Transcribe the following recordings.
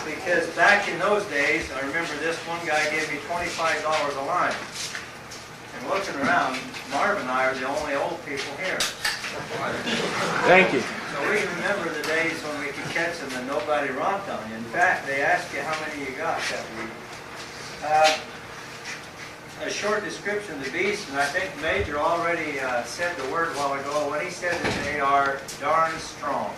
because back in those days, I remember this one guy gave me $25 a line. And looking around, Marv and I are the only old people here. Thank you. So we remember the days when we could catch them and nobody romped on you. In fact, they asked you how many you got that week. A short description of the beast, and I think Major already said the word a while ago when he said that they are darn strong.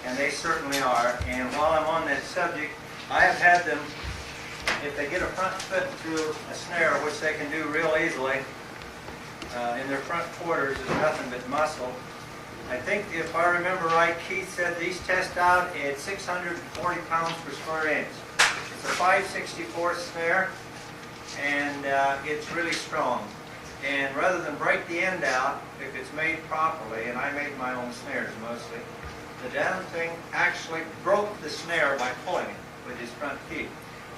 And they certainly are. And while I'm on that subject, I have had them, if they get a front foot through a snare, which they can do real easily, in their front quarters is nothing but muscle. I think if I remember right, Keith said these test out at 640 pounds per square inch. It's a 5/64 snare, and it's really strong. And rather than break the end out, if it's made properly, and I made my own snares mostly, the damn thing actually broke the snare by pulling it with his front feet.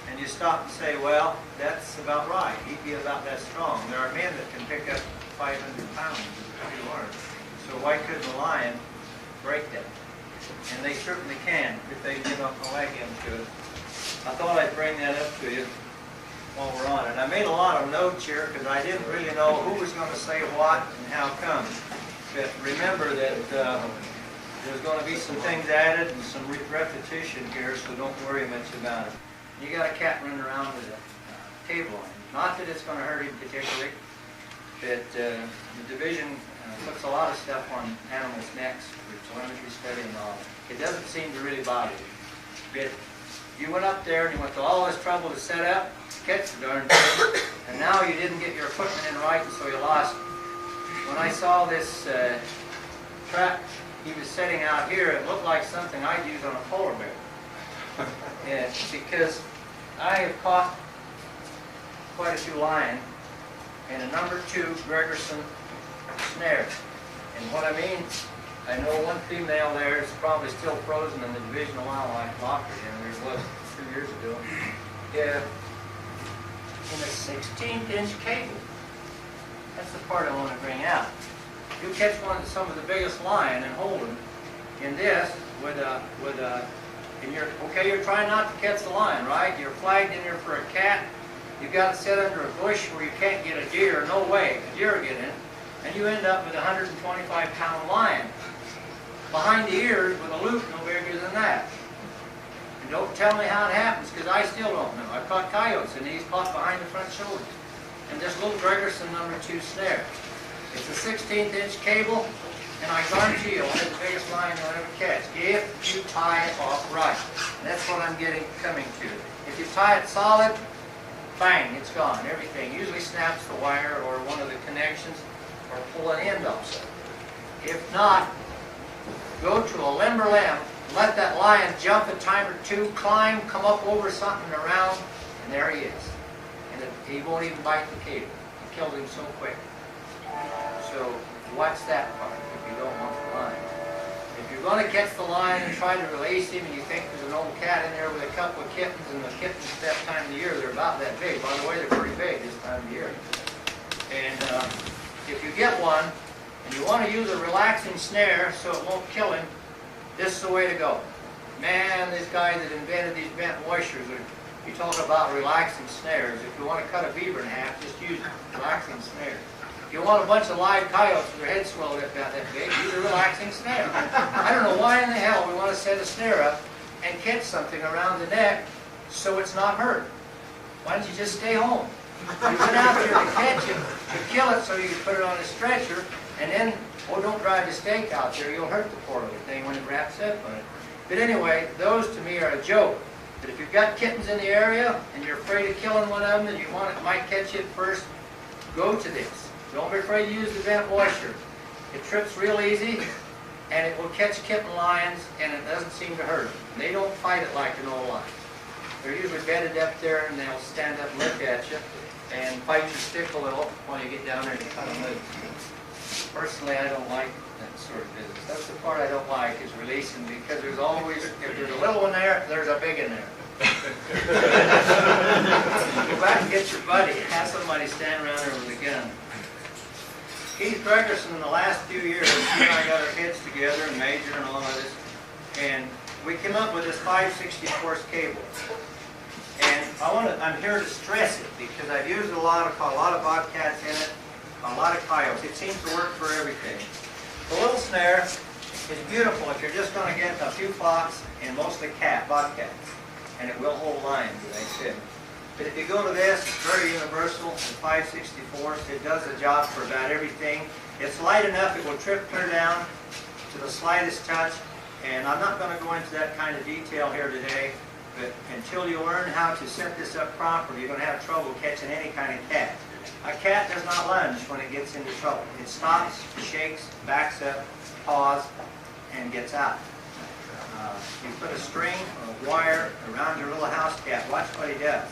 And you stop and say, well, that's about right. He'd be about that strong. There are men that can pick up 500 pounds if you learn. So why couldn't a lion break that? And they certainly can if they give up a leg into it. I thought I'd bring that up to you while we're on it. I made a lot of notes here because I didn't really know who was going to say what and how come. But remember that there's going to be some things added and some repetition here, so don't worry much about it. You got a cat running around with a cable on him. Not that it's going to hurt him particularly, but the division puts a lot of stuff on animals' necks for telemetry study and all. It doesn't seem to really bother you. But you went up there and you went to all this trouble to set up, catch the darn thing, and now you didn't get your equipment in right, and so you lost it. When I saw this trap he was setting out here, it looked like something I'd use on a polar bear. Yeah, because I have caught quite a few lion and a number 2 Gregerson snare. And what I mean, I know one female there is probably still frozen in the Division of Wildlife locker, and there was 2 years ago. Yeah, in a 16-inch cable. That's the part I want to bring out. You catch some of the biggest lion and hold them in this and you're trying not to catch the lion, right? You're flagged in here for a cat. You've got it set under a bush where you can't get a deer, no way, a deer will get in, and you end up with a 125-pound lion behind the ears with a loop no bigger than that. And don't tell me how it happens, because I still don't know. I've caught coyotes, and he's caught behind the front shoulders. And this little Gregerson number 2 snare. It's a 16th-inch cable, and I guarantee you, one of the biggest lion you'll ever catch, if you tie it off right. And that's what I'm coming to. If you tie it solid, bang, it's gone. Everything usually snaps the wire or one of the connections, or pull an end off. If not, go to a limber limb, let that lion jump a time or 2, climb, come up over something around, and there he is. And he won't even bite the cable. It killed him so quick. So watch that part if you don't want the lion. If you're going to catch the lion and try to release him and you think there's an old cat in there with a couple of kittens, and the kittens that time of the year, they're about that big. By the way, they're pretty big this time of year. And if you get one and you want to use a relaxing snare so it won't kill him, this is the way to go. Man, these guys that invented these bent washers, you talk about relaxing snares. If you want to cut a beaver in half, just use relaxing snares. If you want a bunch of live coyotes with their heads swelled up about that big, use a relaxing snare. I don't know why in the hell we want to set a snare up and catch something around the neck so it's not hurt. Why don't you just stay home? You've been out there to catch it, to kill it so you can put it on a stretcher, and then, oh, don't drive the stake out there. You'll hurt the poor little thing when it wraps up on it. But anyway, those to me are a joke. But if you've got kittens in the area and you're afraid of killing one of them and you want it might catch it first, go to this. Don't be afraid to use the bent washer. It trips real easy, and it will catch kitten lions, and it doesn't seem to hurt them. They don't fight it like an old lion. They're usually bedded up there, and they'll stand up and look at you and bite your stick a little while you get down there and you cut them loose. Personally, I don't like that sort of business. That's the part I don't like, is releasing, because there's always, if there's a little one there, there's a big in there. Go back and get your buddy. Have somebody stand around there with a gun. Keith Gregerson, in the last few years, he and I got our heads together, and Major and all of this, and we came up with this 5/64 cable. And I'm here to stress it because I've used a lot of bobcats in it, a lot of coyotes. It seems to work for everything. The little snare is beautiful if you're just going to get a few fox and mostly bobcats. And it will hold lines, as I said. But if you go to this, it's very universal, the 5/64. It does the job for about everything. It's light enough, it will trip clear down to the slightest touch. And I'm not going to go into that kind of detail here today, but until you learn how to set this up properly, you're going to have trouble catching any kind of cat. A cat does not lunge when it gets into trouble. It stops, shakes, backs up, paws, and gets out. You put a string or a wire around your little house cat. Watch what he does.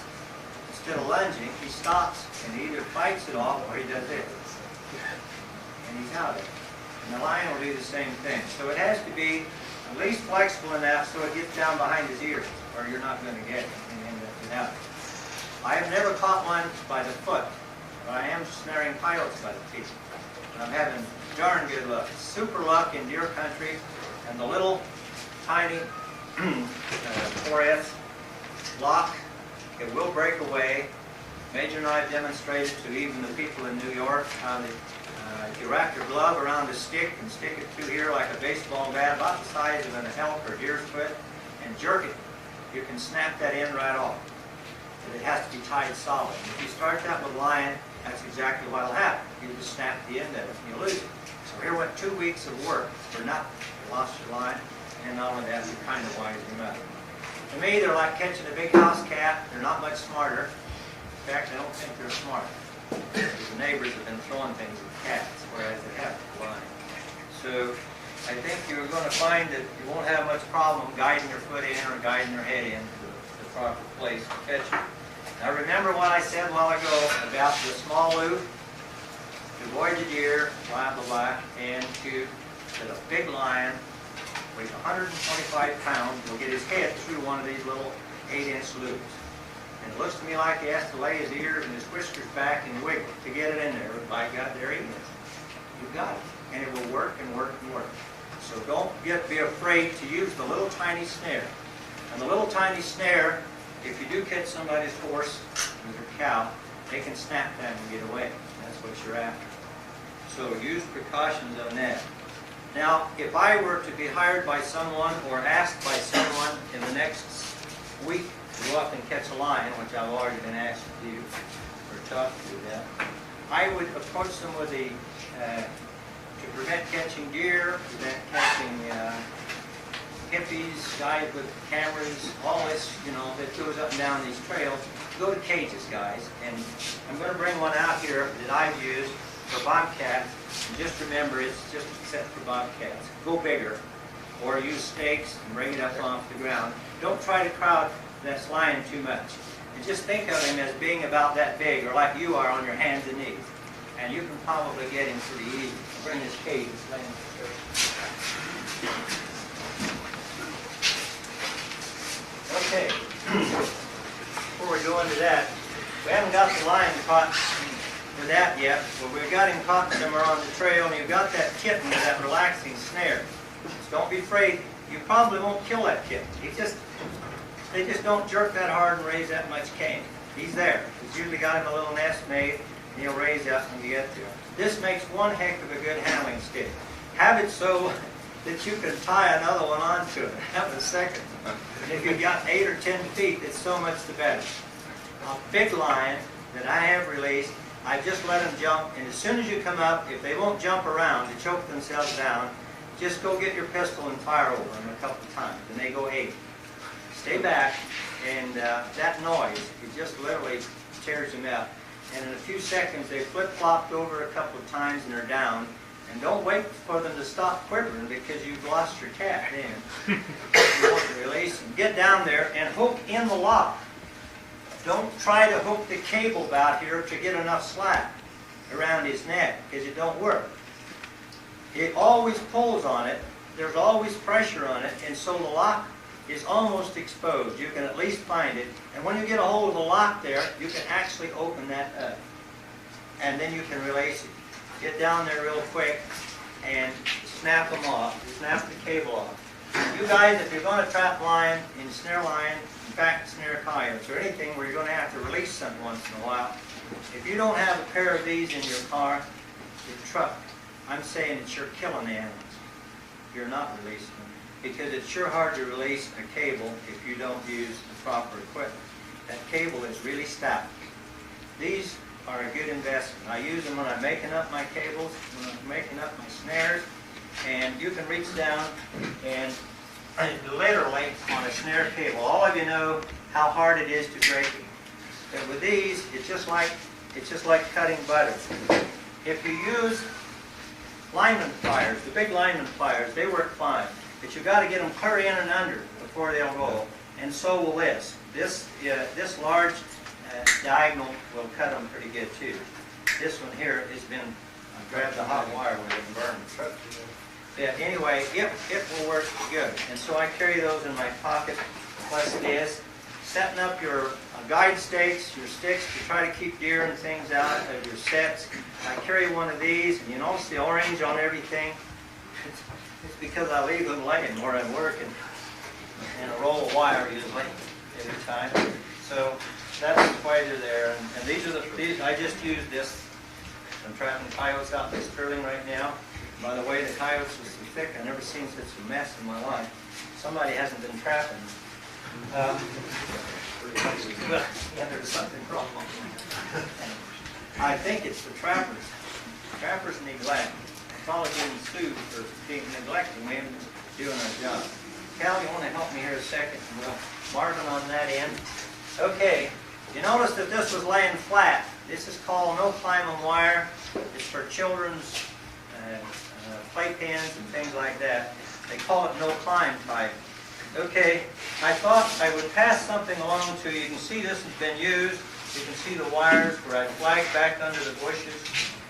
Instead of lunging, he stops and he either fights it off or he does this. And he's out of it. And the lion will do the same thing. So it has to be at least flexible enough so it gets down behind his ears, or you're not going to get it and end up without it. I have never caught one by the foot, but I am snaring coyotes by the feet. And I'm having darn good luck. Super luck in deer country, and the little tiny 4S lock, it will break away. Major and I have demonstrated to even the people in New York how you wrap your glove around a stick and stick it through here like a baseball bat, about the size of an elk or deer's foot, and jerk it. You can snap that end right off. But it has to be tied solid. If you start that with lion, that's exactly what will happen. You just snap the end of it and you lose it. So here went 2 weeks of work for nothing. You lost your line, and not only that, you kind of wise them up. To me, they're like catching a big house cat. They're not much smarter. In fact, I don't think they're smart. The neighbors have been throwing things at cats, whereas they haven't lion. So I think you're going to find that you won't have much problem guiding your foot in or guiding your head in to the proper place to catch it. Now remember what I said a while ago about the small loop, to avoid the deer, blah, blah, blah, and to a big lion, weighs 125 pounds, will get his head through one of these little 8-inch loops. And it looks to me like he has to lay his ears and his whiskers back and wiggle to get it in there. But by God, there he is. You've got it. And it will work and work and work. So don't be afraid to use the little tiny snare. And the little tiny snare, if you do catch somebody's horse with your cow, they can snap that and get away. That's what you're after. So use precautions on that. Now, if I were to be hired by someone or asked by someone in the next week to go up and catch a lion, which I've already been asked to do, or taught to do that, I would approach them with to prevent catching deer, prevent catching hippies, guys with cameras, all this, that goes up and down these trails. Go to cages, guys. And I'm going to bring one out here that I've used for bobcats. And just remember, it's just set for bobcats. Go bigger, or use stakes and bring it up off the ground. Don't try to crowd that lion too much. And just think of him as being about that big, or like you are on your hands and knees. And you can probably get him pretty easy. I'll bring this cage. Okay. Before we go into that, we haven't got the lion caught with that yet. Well, we've got him caught somewhere on the trail, and you've got that kitten with that relaxing snare. Just don't be afraid. You probably won't kill that kitten. They just don't jerk that hard and raise that much cane. He's there. He's usually got him a little nest made, and he'll raise up when you get there. This makes one heck of a good handling stick. Have it so that you can tie another one onto it. Have a second. And if you've got 8 or 10 feet, it's so much the better. A big lion that I have released, I just let them jump, and as soon as you come up, if they won't jump around to choke themselves down, just go get your pistol and fire over them a couple of times, and they go 8. Stay back, and that noise, it just literally tears them out. And in a few seconds, they flip-flopped over a couple of times and they're down. And don't wait for them to stop quivering because you've lost your cat then. You want to release them. Get down there and hook in the lock. Don't try to hook the cable out here to get enough slack around his neck because it don't work. It always pulls on it. There's always pressure on it, and so the lock is almost exposed. You can at least find it. And when you get a hold of the lock there, you can actually open that up. And then you can release it. Get down there real quick and snap them off. Snap the cable off. You guys, if you're going to trap line, in snare line, in fact, snare coyotes, or anything where you're going to have to release something once in a while, if you don't have a pair of these in your car, your truck, I'm saying that you're killing the animals. You're not releasing them. Because it's sure hard to release a cable if you don't use the proper equipment. That cable is really stout. These are a good investment. I use them when I'm making up my cables, when I'm making up my snares, and you can reach down and literally on a snare cable. All of you know how hard it is to break it. But with these, it's just like cutting butter. If you use lineman pliers, the big lineman pliers, they work fine. But you've got to get them clear in and under before they'll go. And so will this. This large diagonal will cut them pretty good too. This one here has been, I grabbed the hot wire with it and burned it. Yeah, anyway, it will work good. And so I carry those in my pocket, plus this. Setting up your guide stakes, your sticks to try to keep deer and things out of your sets. I carry one of these, and you notice the orange on everything. It's because I leave them laying where I'm working, and a roll of wire usually every time. So that's why they're there. And these I just used this. I'm trapping coyotes out in Sterling right now. By the way, the coyotes are so thick, I've never seen such a mess in my life. Somebody hasn't been trapping. Yeah, there's something wrong. I think it's the trappers. Trappers neglect. Probably getting sued for being neglecting me and doing our job. Cal, you want to help me here a second? Well, Marvin on that end. Okay, you notice that this was laying flat. This is called no climbing wire. It's for children's playpens and things like that. They call it no climb type. Okay, I thought I would pass something along to you. You can see this has been used. You can see the wires where I flagged back under the bushes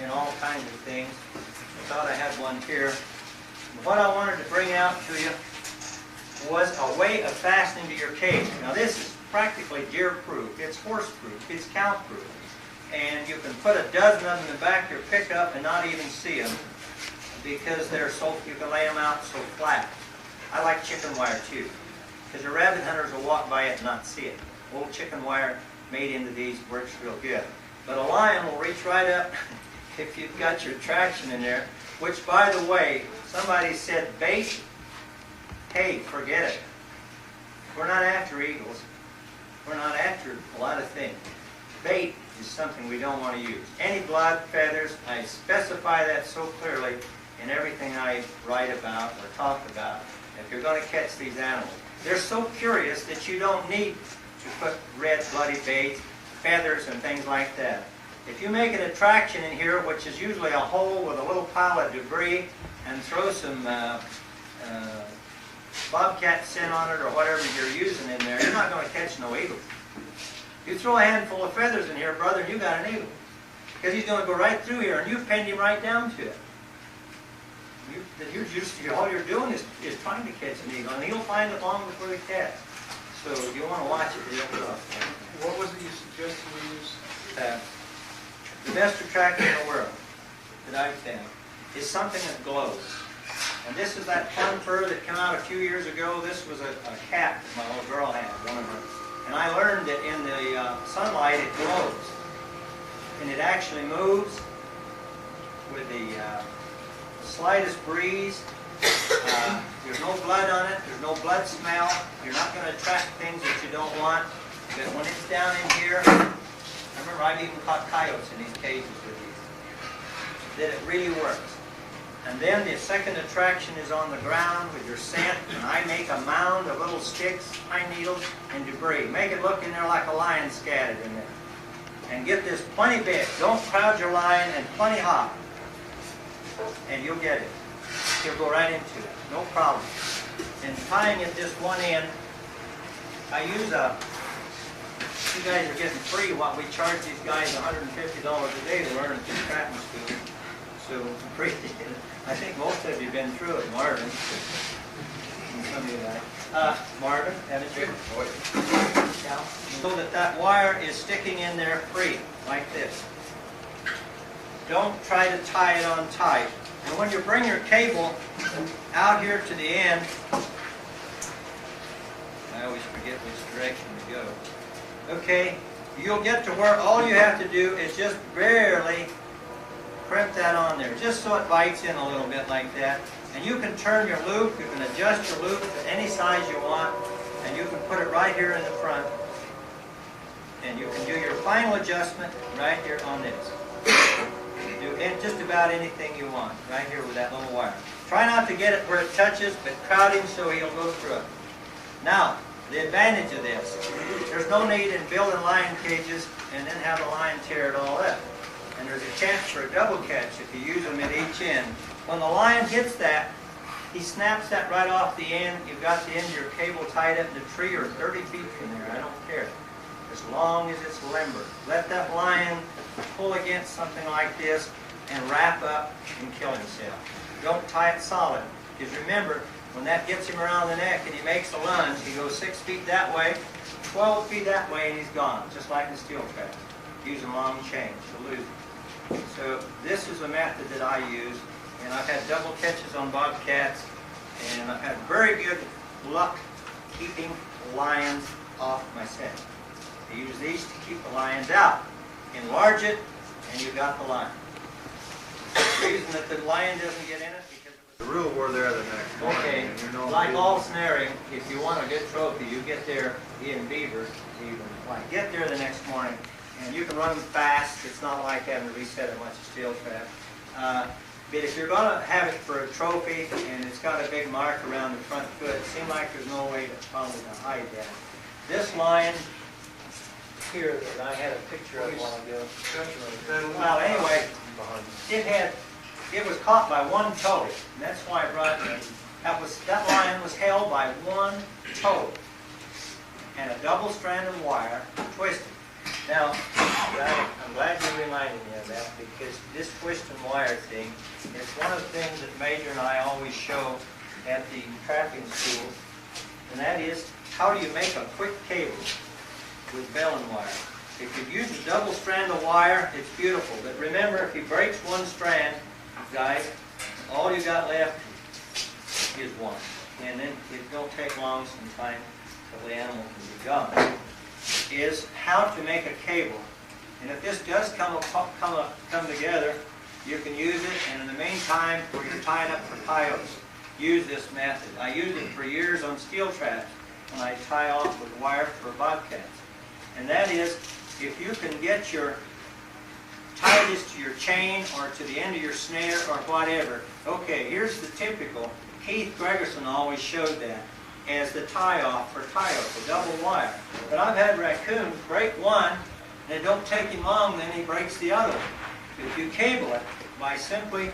and all kinds of things. I thought I had one here. What I wanted to bring out to you was a way of fastening to your cage. Now this is practically deer-proof. It's horse-proof. It's cow-proof. And you can put a dozen of them in the back of your pickup and not even see them because they're so, you can lay them out so flat. I like chicken wire too, because your rabbit hunters will walk by it and not see it. Old chicken wire made into these works real good. But a lion will reach right up if you've got your traction in there, which, by the way, somebody said bait. Hey, forget it. We're not after eagles. We're not after a lot of things. Bait is something we don't want to use. Any blood, feathers, I specify that so clearly in everything I write about or talk about. If you're going to catch these animals, they're so curious that you don't need to put red bloody bait, feathers, and things like that. If you make an attraction in here, which is usually a hole with a little pile of debris, and throw some bobcat scent on it or whatever you're using in there, you're not going to catch no eagle. You throw a handful of feathers in here, brother, and you got an eagle. Because he's going to go right through here, and you pinned him right down to it. All you're doing is trying to catch an eagle, and he'll find it long before the cat. So you want to watch it real close. What was it you suggested we use? The best attractor in the world that I've found is something that glows. And this is that plum fur that came out a few years ago. This was a cap that my little girl had, one of her. And I learned that in the sunlight it glows. And it actually moves with the slightest breeze. There's no blood on it. There's no blood smell. You're not going to attract things that you don't want. But when it's down in here, I remember I've even caught coyotes in these cages with these. That it really works. And then the second attraction is on the ground with your scent, and I make a mound of little sticks, pine needles, and debris. Make it look in there like a lion scattered in there. And get this plenty big. Don't crowd your lion, and plenty hot. And you'll get it. He'll go right into it. No problem. And tying at this one end, I use you guys are getting free what we charge these guys $150 a day to learn at this trapping school. So appreciate it. I think most of you have been through it, Marvin. And some of you like. Marvin, haven't you? So that wire is sticking in there free, like this. Don't try to tie it on tight. And when you bring your cable out here to the end, always forget which direction to go. Okay, you'll get to where all you have to do is just barely crimp that on there, just so it bites in a little bit like that. And you can turn your loop, you can adjust your loop to any size you want, and you can put it right here in the front. And you can do your final adjustment right here on this. Do just about anything you want right here with that little wire. Try not to get it where it touches, but crowd him so he'll go through it. Now, the advantage of this, there's no need in building lion cages and then have the lion tear it all up. And there's a chance for a double catch if you use them at each end. When the lion hits that, he snaps that right off the end. You've got the end of your cable tied up in the tree or 30 feet from there. I don't care. As long as it's limber. Let that lion pull against something like this and wrap up and kill himself. Don't tie it solid. Because remember, when that gets him around the neck and he makes a lunge, he goes 6 feet that way, 12 feet that way, and he's gone. Just like the steel trap. Using long chains to lose him. So this is a method that I use, and I've had double catches on bobcats, and I've had very good luck keeping lions off my set. I use these to keep the lions out. Enlarge it, and you've got the lion. The reason that the lion doesn't get in it because The rule were there the next morning. okay, and you know, like all snaring, if you want a good trophy, you get there, Ian Beaver, even, like, get there the next morning. And you can run them fast. It's not like having to reset a bunch of steel trap. But if you're going to have it for a trophy and it's got a big mark around the front foot, it seems like there's no way to probably to hide that. This lion here that I had a picture of a while ago. Well, anyway, it was caught by one toe, and that's why I brought it in. That lion was held by one toe and a double strand of wire twisted. Now, I'm glad you reminded me of that, because this twist and wire thing is one of the things that Major and I always show at the trapping school, and that is, how do you make a quick cable with baling wire? If you use a double strand of wire, it's beautiful, but remember, if he breaks one strand, guys, all you got left is one, and then it don't take long sometimes until the animal can be gone. Is how to make a cable. And if this does come together, you can use it, and in the meantime, where you're tying up for coyotes, use this method. I used it for years on steel traps when I tie off with wire for bobcats. And that is, if you can get tie this to your chain or to the end of your snare or whatever. Okay, here's the typical. Keith Gregerson always showed that as the tie-off for coyotes, a double wire. But I've had raccoons break one, and it don't take him long, then he breaks the other one. If you cable it by simply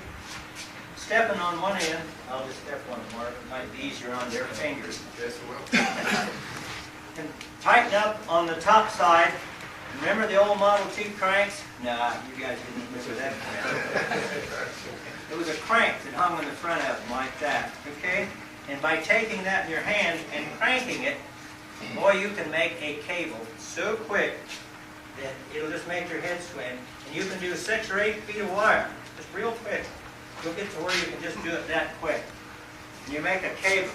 stepping on one end, I'll just step on it, Mark, it might be easier on their fingers. Yes, it will. And tighten up on the top side. Remember the old Model T cranks? Nah, you guys didn't remember that crank. It was a crank that hung in the front of them like that, okay? And by taking that in your hand and cranking it, boy, you can make a cable so quick that it'll just make your head swim. And you can do 6 or 8 feet of wire, just real quick. You'll get to where you can just do it that quick. And you make a cable.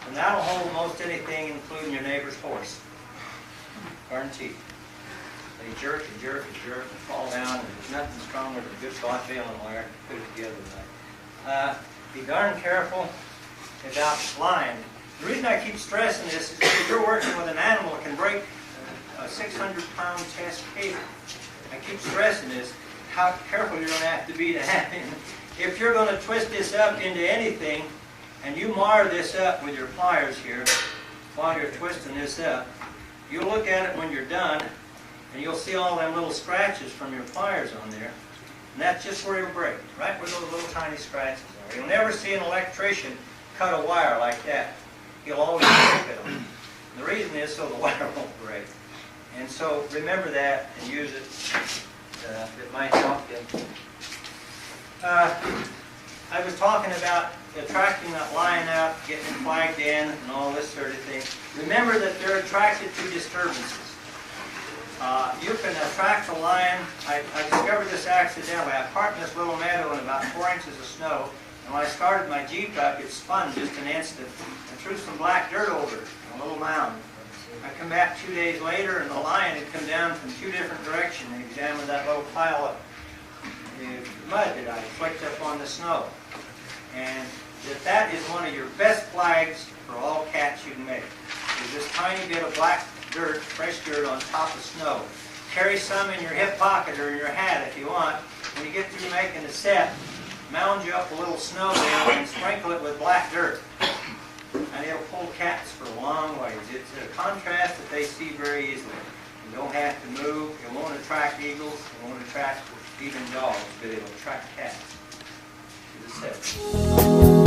And that'll hold most anything, including your neighbor's horse. Guaranteed. They jerk and jerk and jerk and fall down, and there's nothing stronger than good bought baling wire to put it together right. Be darn careful about line. The reason I keep stressing this is because you're working with an animal that can break a 600-pound test cable. I keep stressing this, how careful you're going to have to be to have him. If you're going to twist this up into anything, and you mar this up with your pliers here, while you're twisting this up, you'll look at it when you're done, and you'll see all them little scratches from your pliers on there. And that's just where it'll break, right where those little tiny scratches are. You'll never see an electrician cut a wire like that. He'll always break it on. The reason is so the wire won't break. And so remember that and use it. It might help you. I was talking about attracting that lion out, getting it flagged in, and all this sort of thing. Remember that they're attracted to disturbances. You can attract a lion. I discovered this accidentally. I parked in this little meadow in about 4 inches of snow, And when I started my Jeep up, it spun just an instant. I threw some black dirt over it, a little mound. I come back 2 days later, and the lion had come down from 2 different directions and examined that little pile of mud that I flicked up on the snow. And that is one of your best flags for all cats you can make. There's this tiny bit of black dirt, fresh dirt on top of snow. Carry some in your hip pocket or in your hat if you want. When you get through making the set, mound you up a little snow there and sprinkle it with black dirt. And it'll pull cats for a long ways. It's a contrast that they see very easily. You don't have to move. It won't attract eagles. It won't attract even dogs, but it'll attract cats to the set.